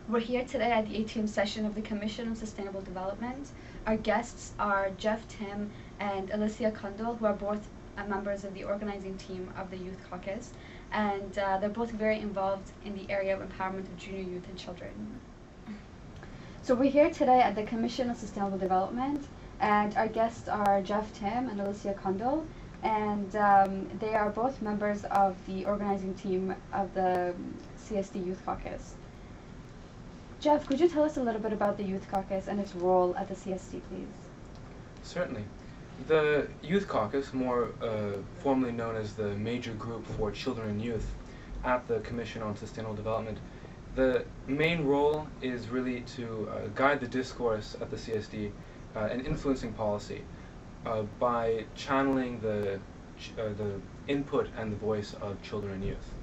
We're here today at the 18th session of the Commission on Sustainable Development. Our guests are Jeff Tim and Alicia Kundal, who are both members of the organizing team of the Youth Caucus, and they're both very involved in the area of empowerment of junior youth and children. So we're here today at the Commission on Sustainable Development, and our guests are Jeff Tim and Alicia Kundal, and they are both members of the organizing team of the CSD Youth Caucus. Jeff, could you tell us a little bit about the Youth Caucus and its role at the CSD, please? Certainly. The Youth Caucus, more formally known as the Major Group for Children and Youth at the Commission on Sustainable Development, the main role is really to guide the discourse at the CSD and influencing policy by channeling the input and the voice of children and youth.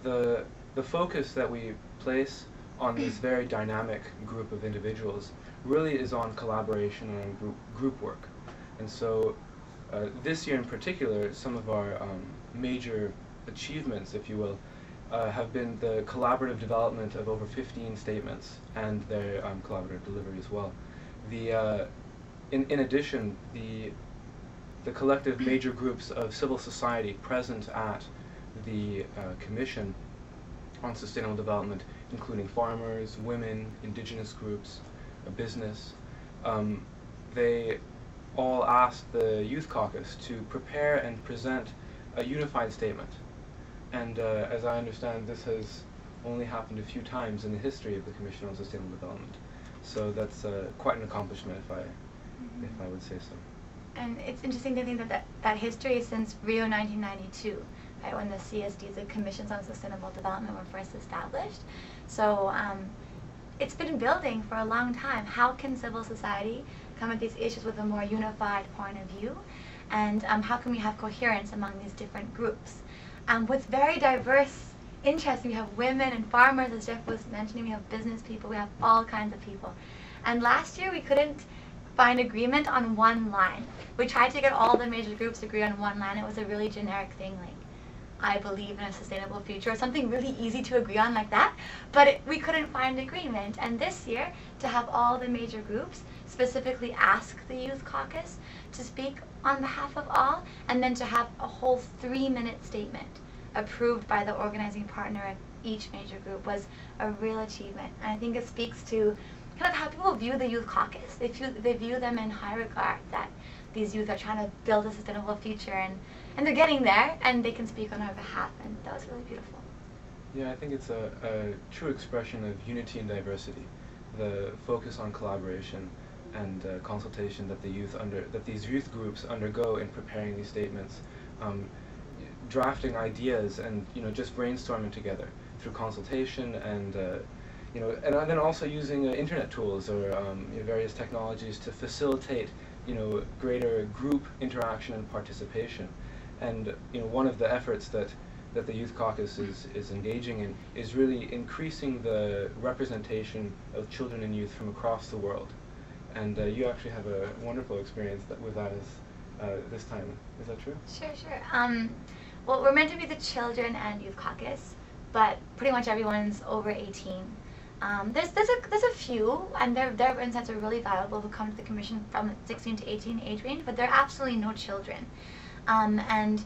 The focus that we place on this very dynamic group of individuals really is on collaboration and group work. And so this year in particular, some of our major achievements, if you will, have been the collaborative development of over 15 statements and their collaborative delivery as well. In addition, the collective major groups of civil society present at the Commission on Sustainable Development, including farmers, women, indigenous groups, business, they all asked the Youth Caucus to prepare and present a unified statement. And as I understand, this has only happened a few times in the history of the Commission on Sustainable Development. So that's quite an accomplishment, if I would say so. And it's interesting to think that history is since Rio 1992, right, when the CSD, the Commissions on Sustainable Development, were first established. So it's been building for a long time. How can civil society come at these issues with a more unified point of view? And how can we have coherence among these different groups? With very diverse interests, we have women and farmers, as Jeff was mentioning, we have business people, we have all kinds of people. And last year we couldn't find agreement on one line. We tried to get all the major groups to agree on one line. It was a really generic thing, like, I believe in a sustainable future, or something really easy to agree on like that, but we couldn't find agreement. And this year, to have all the major groups specifically ask the Youth Caucus to speak on behalf of all, and then to have a whole 3-minute statement approved by the organizing partner of each major group was a real achievement. And I think it speaks to kind of how people view the Youth Caucus. They view them in high regard, that these youth are trying to build a sustainable future, and they're getting there, and they can speak on our behalf, and that was really beautiful. Yeah, I think it's a true expression of unity and diversity, the focus on collaboration and consultation that these youth groups undergo in preparing these statements, drafting ideas and just brainstorming together through consultation and and then also using internet tools or various technologies to facilitate greater group interaction and participation. And one of the efforts that the Youth Caucus is engaging in is really increasing the representation of children and youth from across the world. And you actually have a wonderful experience with that this time. Is that true? Sure. Well, we're meant to be the Children and Youth Caucus, but pretty much everyone's over 18. There's a few, and their insights are really valuable, who come to the Commission from 16 to 18 age range, but there are absolutely no children. And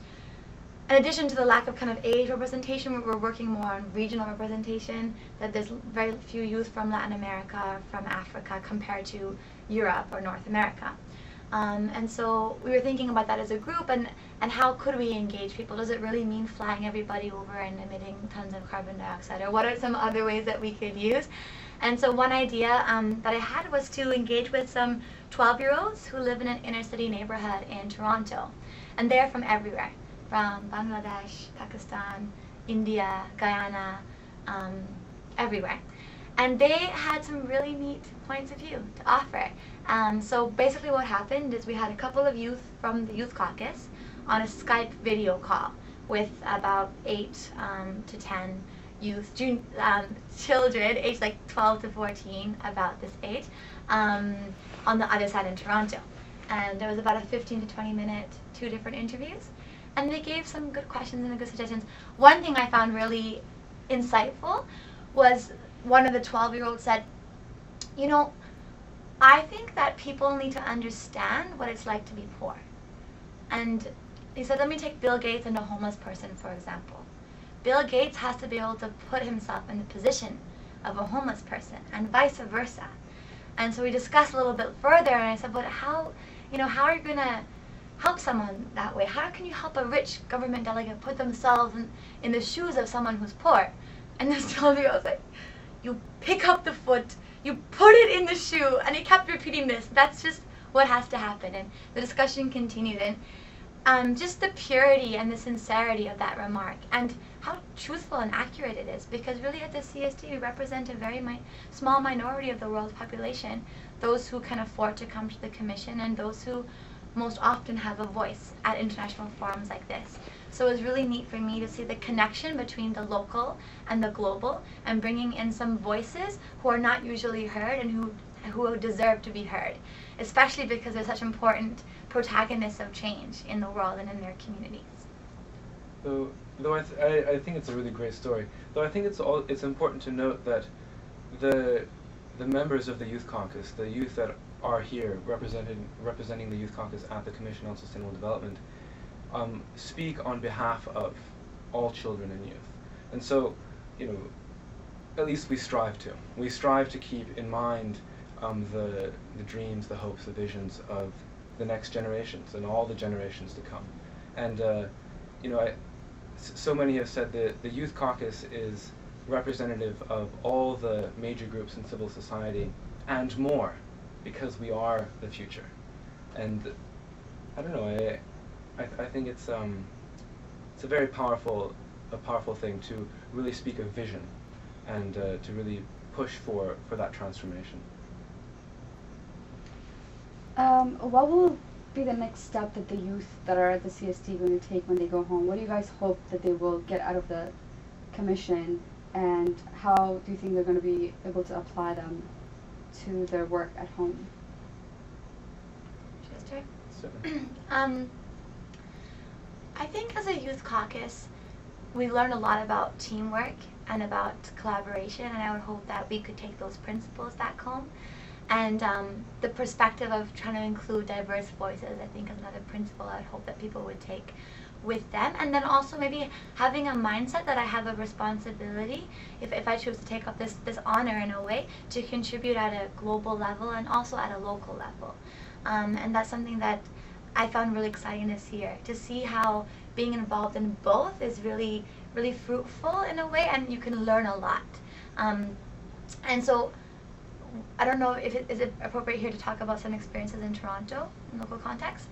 in addition to the lack of kind of age representation, we're working more on regional representation, that there's very few youth from Latin America, from Africa, compared to Europe or North America. And so we were thinking about that as a group, and how could we engage people? Does it really mean flying everybody over and emitting tons of carbon dioxide, or what are some other ways that we could use? And so one idea that I had was to engage with some 12-year-olds who live in an inner city neighborhood in Toronto. And they're from everywhere, from Bangladesh, Pakistan, India, Guyana, everywhere. And they had some really neat points of view to offer. So basically what happened is we had a couple of youth from the Youth Caucus on a Skype video call with about 8 to 10 youth, children aged like 12 to 14, about this age, on the other side in Toronto. And there was about a 15 to 20 minute, 2 different interviews. And they gave some good questions and good suggestions. One thing I found really insightful was one of the 12-year-olds said, you know, I think that people need to understand what it's like to be poor. And he said, let me take Bill Gates and a homeless person, for example. Bill Gates has to be able to put himself in the position of a homeless person, and vice versa. And so we discussed a little bit further, and I said, but how are you going to help someone that way? How can you help a rich government delegate put themselves in the shoes of someone who's poor? And this 12-year-old was like, you pick up the foot, you put it in the shoe, and he kept repeating this. That's just what has to happen. And the discussion continued, and just the purity and the sincerity of that remark, and how truthful and accurate it is, because really at the CSD we represent a very small minority of the world's population, those who can afford to come to the Commission and those who most often have a voice at international forums like this. So it was really neat for me to see the connection between the local and the global, and bringing in some voices who are not usually heard and who deserve to be heard, especially because they're such important protagonists of change in the world and in their communities. Though I think it's a really great story. Though I think it's important to note that the members of the Youth Caucus, the youth that are here representing the Youth Caucus at the Commission on Sustainable Development, speak on behalf of all children and youth. And so, at least we strive to. We strive to keep in mind the dreams, the hopes, the visions of the next generations and all the generations to come. And so many have said that the Youth Caucus is representative of all the major groups in civil society and more, because we are the future. And I don't know, I think it's a very powerful thing to really speak of vision and to really push for that transformation. What will be the next step that the youth that are at the CSD going to take when they go home? What do you guys hope that they will get out of the Commission, and how do you think they're going to be able to apply them to their work at home? Should I start? I think as a Youth Caucus, we learn a lot about teamwork and about collaboration, and I would hope that we could take those principles back home. And the perspective of trying to include diverse voices, I think, is another principle I'd hope that people would take with them. And then also maybe having a mindset that I have a responsibility, if I choose to take up this honor in a way, to contribute at a global level and also at a local level. And that's something that I found really exciting this year, to see how being involved in both is really, really fruitful in a way, and you can learn a lot. And so, I don't know if is it appropriate here to talk about some experiences in Toronto, in local context.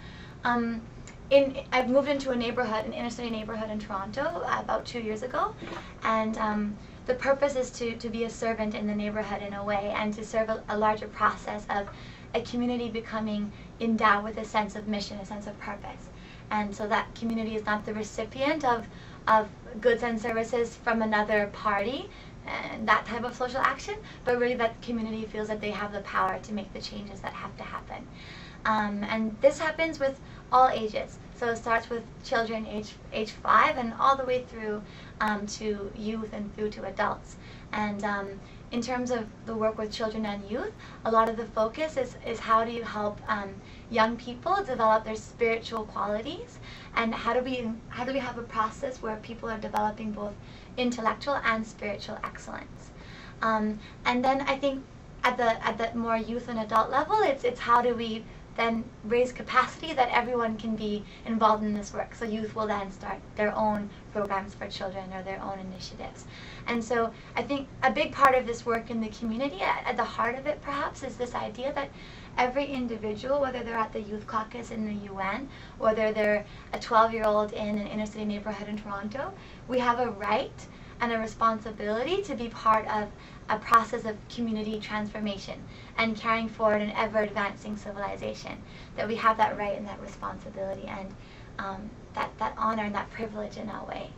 I've moved into an inner city neighborhood in Toronto about 2 years ago, and the purpose is to be a servant in the neighborhood in a way, and to serve a larger process of a community becoming endowed with a sense of mission, a sense of purpose. And so that community is not the recipient of goods and services from another party, and that type of social action, but really that community feels that they have the power to make the changes that have to happen. And this happens with all ages. So it starts with children age 5 and all the way through to youth and through to adults. And in terms of the work with children and youth, a lot of the focus is how do you help young people develop their spiritual qualities, and how do we have a process where people are developing both intellectual and spiritual excellence. And then I think at the more youth and adult level, it's how do we then raise capacity that everyone can be involved in this work. So youth will then start their own programs for children or their own initiatives. And so I think a big part of this work in the community, at the heart of it perhaps, is this idea that every individual, whether they're at the Youth Caucus in the UN, whether they're a 12-year-old in an inner city neighborhood in Toronto, we have a right and a responsibility to be part of a process of community transformation and carrying forward an ever-advancing civilization. That we have that right and that responsibility, and that honor and that privilege in that way.